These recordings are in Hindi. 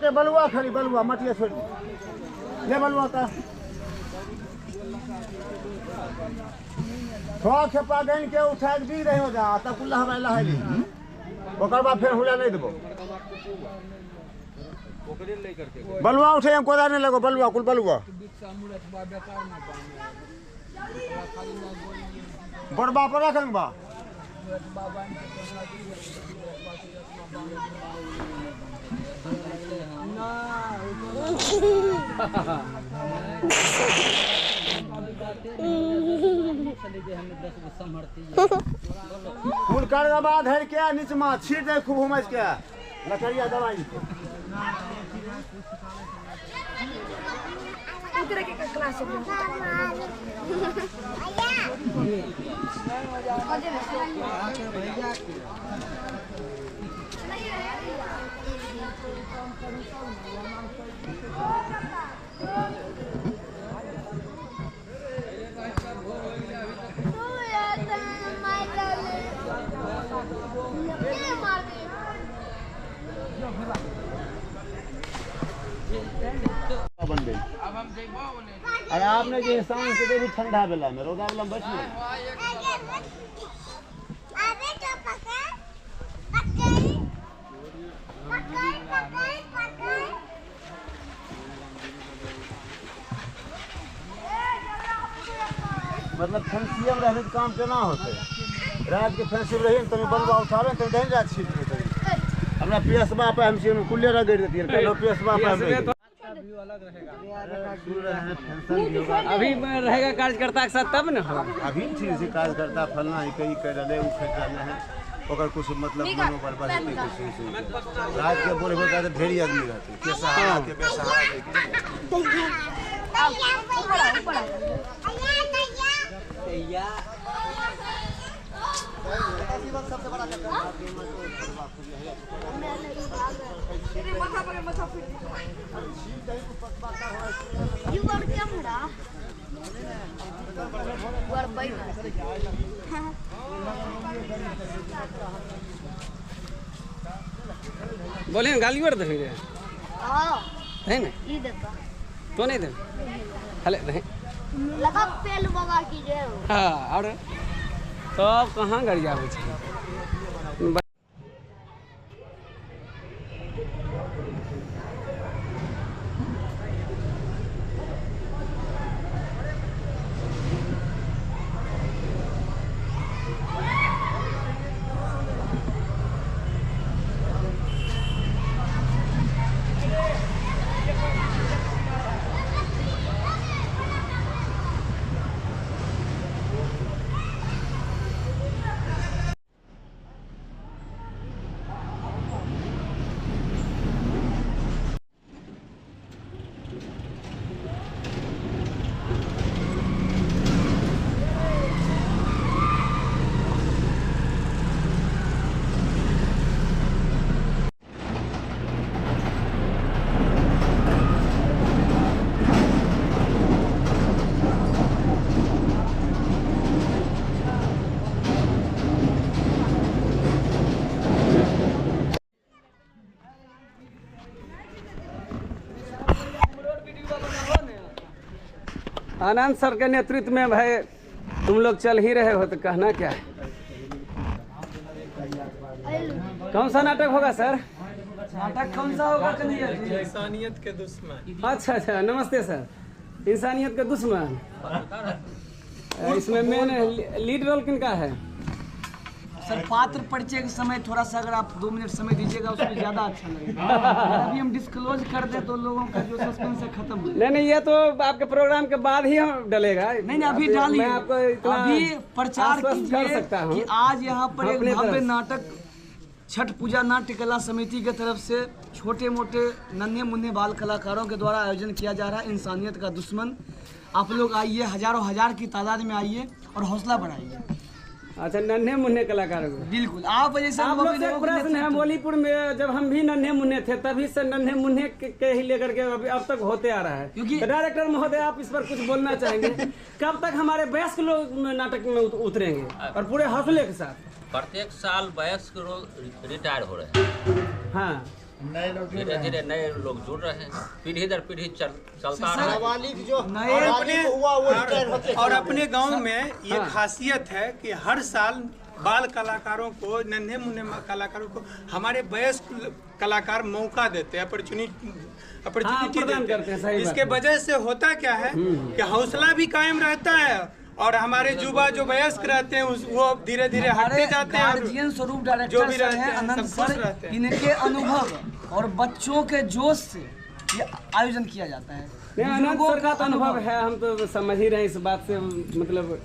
के बलुआ खड़ी बलुआ मटिया छोड़ ले बलुआ का थोड़ा खेपा गन के उठा के दी रहे हो जा तब कुल्ला हमारा है ओकर बाद फिर हुला नहीं देबो बलुआ उठे हम कोदा नहीं लगो बलुआ कुल बलुआ बड़बा पर रखन बा फूल कर के बाद है क्या नीचमा छीट दे खूब हुमस के लकड़िया दवाई उतरे के क्लास में बन गई अरे आपने जो इंसान से भी ठंडा बेला में रोदा वाला बच नहीं मतलब फैंसी में रहने काम केना होते रात के फैंसी में रही तो बलुआ उठावे तो नहीं जा छीट देते हमरा पीएसबा पे हम से कुल्ले रगड़ देती है कल पीएसबा पे हम व्यू अलग रहेगा अभी रहेगा कार्यकर्ता के साथ तब ना अभी ठीक से कार्यकर्ता फलना है कई कर रहे उ खेत रहे हैं ओकर कुछ मतलब मनोबल बढ़ते कुछ रात के बोले होता है ढेरी आदमी रहते के सहारा के बेसहारा सबसे बड़ा बोले गाली बार देखे है ना तो नहीं दे हले लगा पेल बगा कीजिए हाँ और तो अब कहाँ गड़िया हो आनंद सर के नेतृत्व में भाई तुम लोग चल ही रहे हो तो कहना क्या है कौन सा नाटक होगा सर नाटक कौन सा होगा इंसानियत के दुश्मन अच्छा अच्छा नमस्ते सर इंसानियत के दुश्मन इसमें मेन लीड रोल किनका है सर पात्र परिचय के समय थोड़ा सा अगर आप 2 मिनट समय दीजिएगा उसमें ज़्यादा अच्छा लगेगा अभी हम डिस्क्लोज कर दें तो लोगों का जो सस्पेंस है खत्म हो नहीं नहीं ये तो आपके प्रोग्राम के बाद ही डलेगा नहीं अभी डालिए मैं आपको इतना अभी प्रचार कर सकता हूँ कि आज यहाँ पर एक भव्य नाटक छठ पूजा नाट्य कला समिति की तरफ से छोटे मोटे नन्हे मुन्ने बाल कलाकारों के द्वारा आयोजन किया जा रहा है इंसानियत का दुश्मन। आप लोग आइए हजारों हजार की तादाद में आइए और हौसला बढ़ाइए। अच्छा नन्हे मुन्ने कलाकार बिल्कुल आप जैसे आप लोग से प्रश्न है मोलीपुर में जब हम भी नन्हे मुन्ने थे तभी से नन्हे मुन्ने के ही लेकर के अब तक होते आ रहा है क्योंकि डायरेक्टर महोदय आप इस पर कुछ बोलना चाहेंगे कब तक हमारे वयस्क लोग नाटक में उतरेंगे और पूरे हौसले के साथ? प्रत्येक साल वयस्क लोग रिटायर हो रहे हैं। हाँ धीरे धीरे नए लोग जुड़ रहे हैं, पीढ़ी दर पीढ़ी चलता आ रहा है। नाबालिग जो नए नाबालिग हुआ वो रिटायर होते और अपने गांव में ये खासियत है कि हर साल बाल कलाकारों को, नन्हे मुन्ने कलाकारों को हमारे वयस्क कलाकार मौका देते हैं, अपॉर्चुनिटी देते हैं। इसके वजह से होता क्या है कि हौसला भी कायम रहता है और हमारे युवा जो वयस्क रहते हैं वो धीरे धीरे हटते जाते हैं। गार्जियन स्वरूप डायरेक्टर सर हैं अनंत सर, इनके अनुभव और बच्चों के जोश से ये आयोजन किया जाता है। अनंत सर का तो अनुभव है, हम तो समझ ही रहे हैं इस बात से, मतलब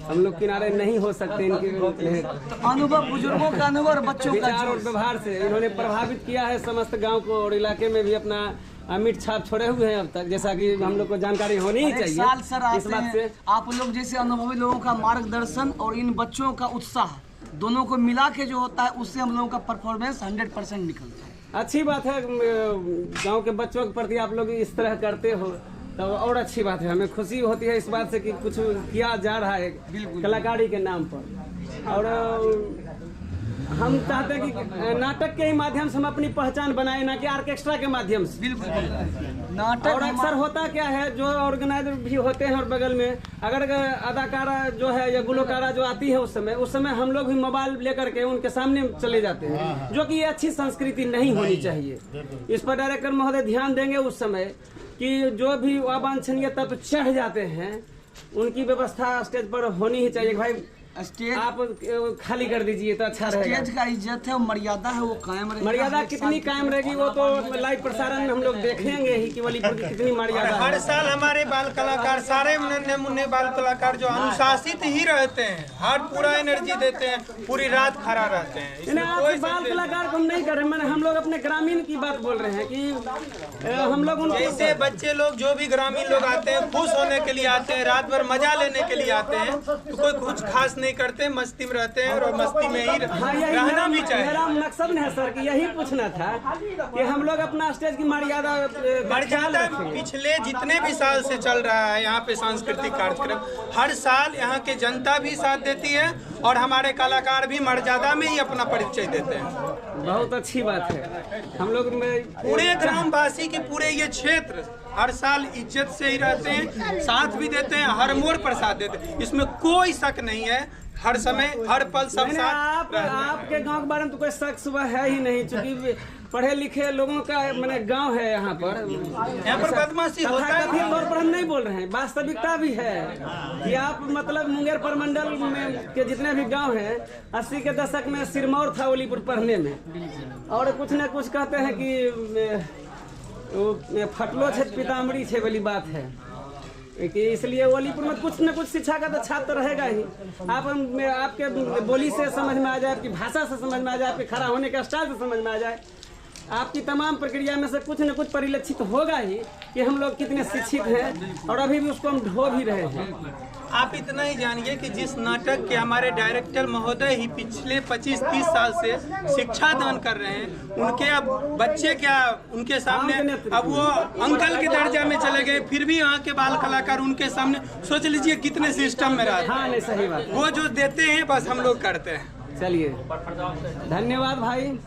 हम लोग किनारे नहीं हो सकते इनके अनुभव, बुजुर्गों का अनुभव और बच्चों का विचार और व्यवहार से इन्होंने प्रभावित किया है समस्त गांव को और इलाके में भी अपना अमिट छाप छोड़े हुए हैं अब तक, जैसा कि हम लोग को जानकारी होनी ही चाहिए। साल सर इस आते बात हैं, से आप लोग जैसे अनुभवी लोगों का मार्गदर्शन और इन बच्चों का उत्साह दोनों को मिला के जो होता है उससे हम लोगों का परफॉर्मेंस 100% निकलता है। अच्छी बात है, गांव के बच्चों के प्रति आप लोग इस तरह करते हो तो और अच्छी बात है। हमें खुशी होती है इस बात से कि कुछ किया जा रहा है कलाकारी के नाम पर। और हम चाहते हैं कि नाटक के ही माध्यम से हम अपनी पहचान बनाए, ना कि ऑर्केस्ट्रा के माध्यम से। बिल्कुल नाटक और अक्सर होता क्या है, जो ऑर्गेनाइजर भी होते हैं और बगल में अगर अदाकारा जो है या गुलकारा जो आती है उस समय हम लोग भी मोबाइल लेकर के उनके सामने चले जाते हैं, जो कि ये अच्छी संस्कृति नहीं होनी चाहिए। इस पर डायरेक्टर महोदय ध्यान देंगे उस समय कि जो भी अवांछनीय तत्व चढ़ जाते हैं उनकी व्यवस्था स्टेज पर होनी ही चाहिए। भाई स्टेज आप खाली कर दीजिए तो अच्छा रहेगा। स्टेज का इज्जत है, मर्यादा है, वो कायम रहेगी। मर्यादा कितनी कायम रहेगी वो तो लाइव प्रसारण में हम लोग देखेंगे ही कि वलीपुर की कितनी मर्यादा हर है। साल हमारे बाल कलाकार, सारे नन्हे मुन्ने बाल कलाकार जो अनुशासित ही रहते हैं, हर पूरा एनर्जी देते हैं, पूरी रात खड़ा रहते हैं। इसमें आप कोई बाल कलाकार को हम नहीं कर रहे, मैंने हम लोग अपने ग्रामीण की बात बोल रहे हैं कि हम लोग उनको जैसे बच्चे लोग जो भी ग्रामीण लोग आते हैं खुश होने के लिए आते हैं, रात भर मजा लेने के लिए आते हैं, तो कोई कुछ खास नहीं करते, मस्ती में रहते हैं और मस्ती में ही रहना भी चाहिए। मेरा मकसद है सर कि यही पूछना था कि हम लोग अपना स्टेज की मर्यादा पिछले जितने भी साल से चल रहा है यहाँ पे सांस्कृतिक कार्यक्रम, हर साल यहाँ के जनता भी साथ देती है और हमारे कलाकार भी मर्यादा में ही अपना परिचय देते हैं। बहुत अच्छी बात है। हम लोग पूरे ग्रामवासी के पूरे ये क्षेत्र हर साल इज्जत से ही रहते हैं, साथ भी देते हैं, हर मोड़ पर साथ देते हैं, इसमें कोई शक नहीं है। हर समय हर पल सब साथ आपके गांव के बारे में तो कोई शक सुबह है ही नहीं, क्योंकि पढ़े लिखे लोगों का मैंने गांव है यहाँ पर बदमाशी होता है। कथित तौर पर हम नहीं बोल रहे हैं, वास्तविकता भी है कि आप मतलब मुंगेर प्रमंडल में के जितने भी गांव हैं 80 के दशक में सिरमौर था वलीपुर पढ़ने में, और कुछ न कुछ कहते हैं कि फटलो छे पीताम्बरी छे वाली बात है कि इसलिए वलीपुर में कुछ न कुछ शिक्षा का तो छात्र रहेगा ही। आप आपके बोली से समझ में आ जाए, आपकी भाषा से समझ में आ जाए, आपके खड़ा होने का स्टाइल से समझ में आ जाए, आपकी तमाम प्रक्रिया में से कुछ न कुछ परिलक्षित होगा ही कि हम लोग कितने शिक्षित हैं और अभी भी उसको हम ढो भी रहे हैं। आप इतना ही जानिए कि जिस नाटक के हमारे डायरेक्टर महोदय ही पिछले 25-30 साल से शिक्षा दान कर रहे हैं, उनके अब बच्चे क्या उनके सामने अब वो अंकल के दर्जा में चले गए, फिर भी यहाँ के बाल कलाकार उनके सामने, सोच लीजिए कितने सिस्टम में रहते हैं। हाँ नहीं सही बात, वो जो देते हैं बस हम लोग करते हैं। चलिए धन्यवाद भाई।